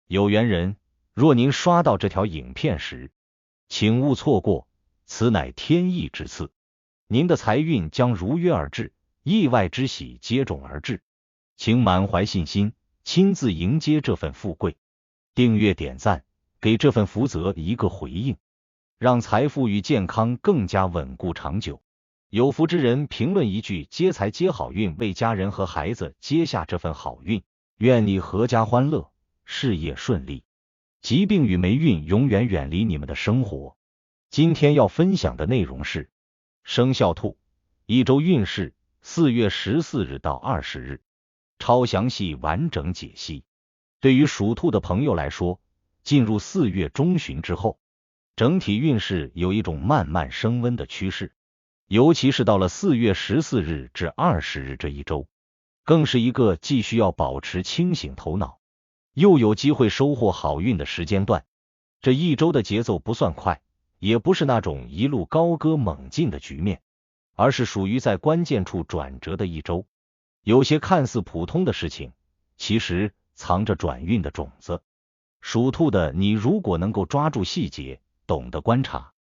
有缘人，若您刷到这条影片时，请勿错过，此乃天意之赐，您的财运将如约而至，意外之喜接踵而至，请满怀信心，亲自迎接这份富贵。订阅点赞，给这份福泽一个回应，让财富与健康更加稳固长久。有福之人评论一句接财接好运，为家人和孩子接下这份好运，愿你阖家欢乐，事业顺利，疾病与霉运永远远离你们的生活。今天要分享的内容是生肖兔一周运势，4月14日到20日，超详细完整解析。对于属兔的朋友来说，进入4月中旬之后，整体运势有一种慢慢升温的趋势，尤其是到了4月14日至20日这一周，更是一个既需要保持清醒头脑，又有机会收获好运的时间段。这一周的节奏不算快，也不是那种一路高歌猛进的局面，而是属于在关键处转折的一周。有些看似普通的事情，其实藏着转运的种子。属兔的你如果能够抓住细节，懂得观察，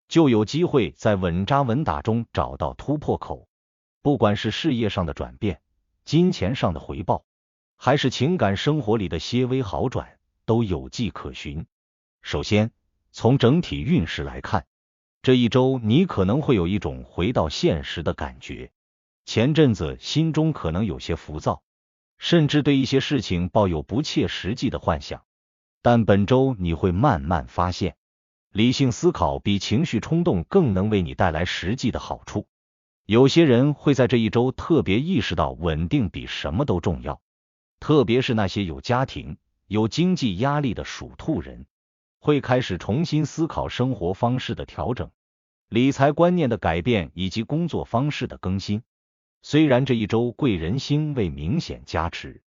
就有机会在稳扎稳打中找到突破口。不管是事业上的转变，金钱上的回报，还是情感生活里的些微好转，都有迹可循。首先，从整体运势来看，这一周你可能会有一种回到现实的感觉。前阵子心中可能有些浮躁，甚至对一些事情抱有不切实际的幻想，但本周你会慢慢发现，理性思考比情绪冲动更能为你带来实际的好处。有些人会在这一周特别意识到稳定比什么都重要，特别是那些有家庭、有经济压力的属兔人，会开始重新思考生活方式的调整、理财观念的改变以及工作方式的更新。虽然这一周贵人星未明显加持，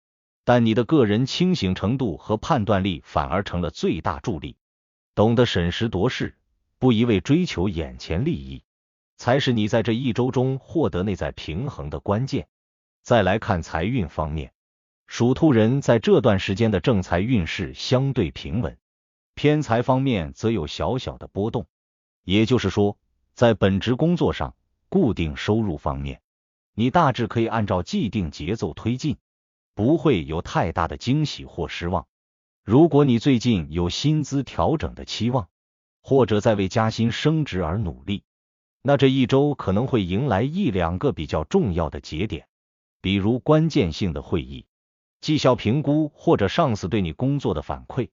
但你的个人清醒程度和判断力反而成了最大助力。懂得审时度势，不一味追求眼前利益，才是你在这一周中获得内在平衡的关键。再来看财运方面，属兔人在这段时间的正财运势相对平稳，偏财方面则有小小的波动。也就是说，在本职工作上，固定收入方面，你大致可以按照既定节奏推进，不会有太大的惊喜或失望。如果你最近有薪资调整的期望，或者在为加薪升职而努力，那这一周可能会迎来1-2个比较重要的节点，比如关键性的会议、绩效评估或者上司对你工作的反馈。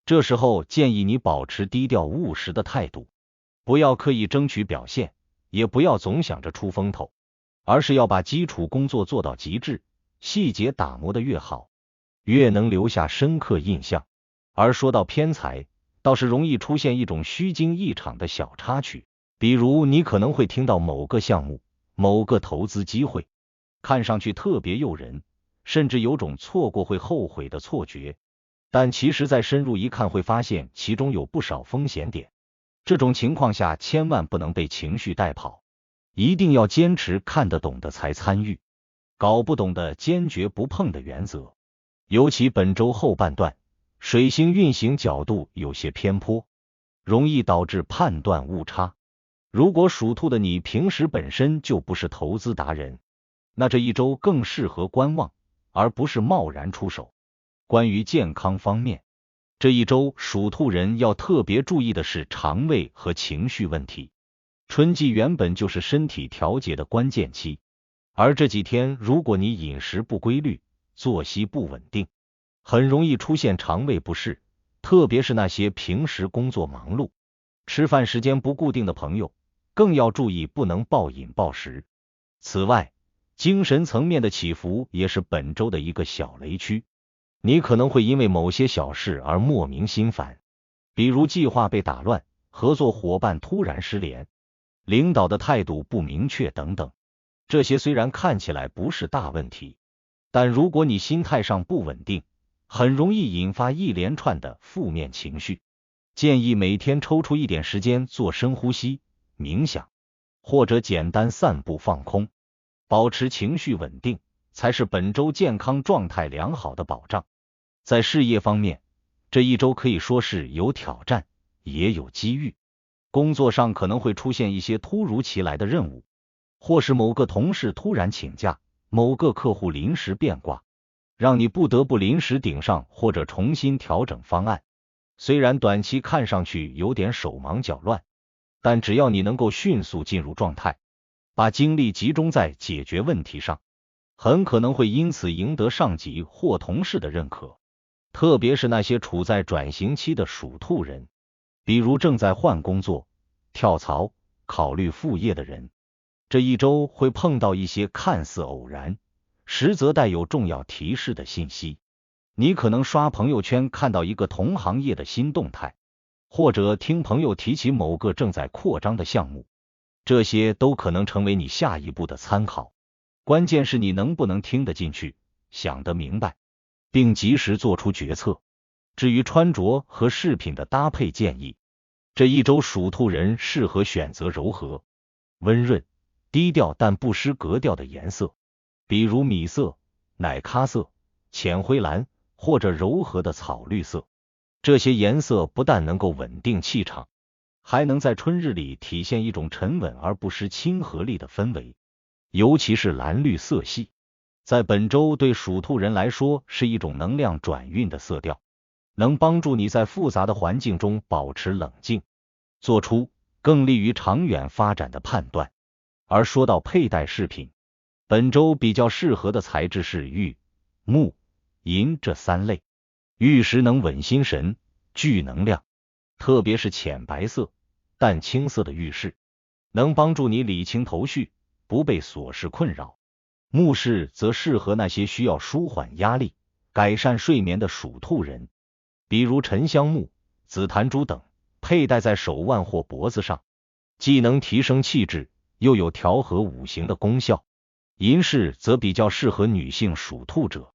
这时候建议你保持低调务实的态度，不要刻意争取表现，也不要总想着出风头，而是要把基础工作做到极致，细节打磨得越好，越能留下深刻印象。而说到偏财，倒是容易出现一种虚惊一场的小插曲，比如你可能会听到某个项目、某个投资机会，看上去特别诱人，甚至有种错过会后悔的错觉，但其实再深入一看会发现其中有不少风险点。这种情况下千万不能被情绪带跑，一定要坚持看得懂的才参与，搞不懂的坚决不碰的原则。尤其本周后半段，水星运行角度有些偏颇，容易导致判断误差。如果属兔的你平时本身就不是投资达人，那这一周更适合观望，而不是贸然出手。关于健康方面，这一周属兔人要特别注意的是肠胃和情绪问题。春季原本就是身体调节的关键期，而这几天如果你饮食不规律、作息不稳定，很容易出现肠胃不适，特别是那些平时工作忙碌、吃饭时间不固定的朋友，更要注意不能暴饮暴食。此外，精神层面的起伏也是本周的一个小雷区，你可能会因为某些小事而莫名心烦，比如计划被打乱、合作伙伴突然失联、领导的态度不明确等等。这些虽然看起来不是大问题，但如果你心态上不稳定，很容易引发一连串的负面情绪。建议每天抽出一点时间做深呼吸、冥想，或者简单散步放空，保持情绪稳定，才是本周健康状态良好的保障。在事业方面，这一周可以说是有挑战，也有机遇。工作上可能会出现一些突如其来的任务，或是某个同事突然请假，某个客户临时变卦，让你不得不临时顶上或者重新调整方案。虽然短期看上去有点手忙脚乱，但只要你能够迅速进入状态，把精力集中在解决问题上，很可能会因此赢得上级或同事的认可。特别是那些处在转型期的属兔人，比如正在换工作、跳槽、考虑副业的人，这一周会碰到一些看似偶然，实则带有重要提示的信息。你可能刷朋友圈看到一个同行业的新动态，或者听朋友提起某个正在扩张的项目，这些都可能成为你下一步的参考。关键是你能不能听得进去，想得明白，并及时做出决策。至于穿着和饰品的搭配建议，这一周属兔人适合选择柔和、温润、低调但不失格调的颜色，比如米色、奶咖色、浅灰蓝或者柔和的草绿色。这些颜色不但能够稳定气场，还能在春日里体现一种沉稳而不失亲和力的氛围。尤其是蓝绿色系，在本周对属兔人来说是一种能量转运的色调，能帮助你在复杂的环境中保持冷静，做出更利于长远发展的判断。而说到佩戴饰品，本周比较适合的材质是玉、木、银这三类。玉石能稳心神，聚能量，特别是浅白色、淡青色的玉饰，能帮助你理清头绪，不被琐事困扰。木饰则适合那些需要舒缓压力、改善睡眠的属兔人，比如沉香木、紫檀珠等，佩戴在手腕或脖子上，既能提升气质，又有调和五行的功效。银饰则比较适合女性属兔者，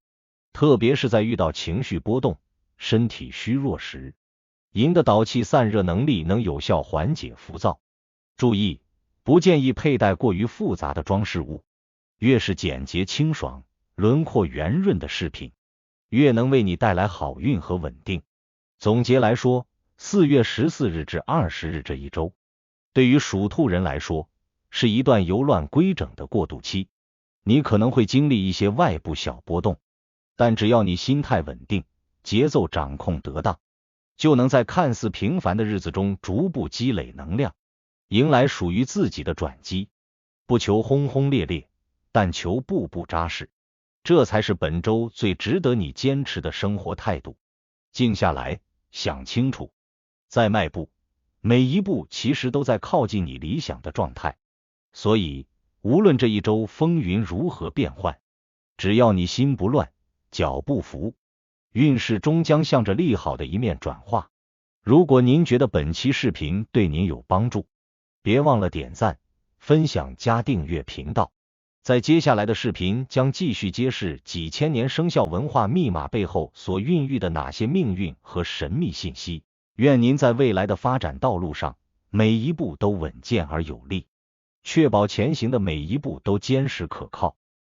特别是在遇到情绪波动、身体虚弱时，银的导气散热能力能有效缓解浮躁。注意，不建议佩戴过于复杂的装饰物，越是简洁清爽、轮廓圆润的饰品，越能为你带来好运和稳定。总结来说，4月14日至20日这一周，对于属兔人来说，是一段由乱归整的过渡期。你可能会经历一些外部小波动，但只要你心态稳定，节奏掌控得当，就能在看似平凡的日子中逐步积累能量，迎来属于自己的转机。不求轰轰烈烈，但求步步扎实，这才是本周最值得你坚持的生活态度。静下来，想清楚，再迈步，每一步其实都在靠近你理想的状态。所以无论这一周风云如何变幻，只要你心不乱，脚不浮，运势终将向着利好的一面转化。如果您觉得本期视频对您有帮助，别忘了点赞、分享加订阅频道。在接下来的视频将继续揭示几千年生肖文化密码背后所孕育的哪些命运和神秘信息。愿您在未来的发展道路上，每一步都稳健而有力，确保前行的每一步都坚实可靠。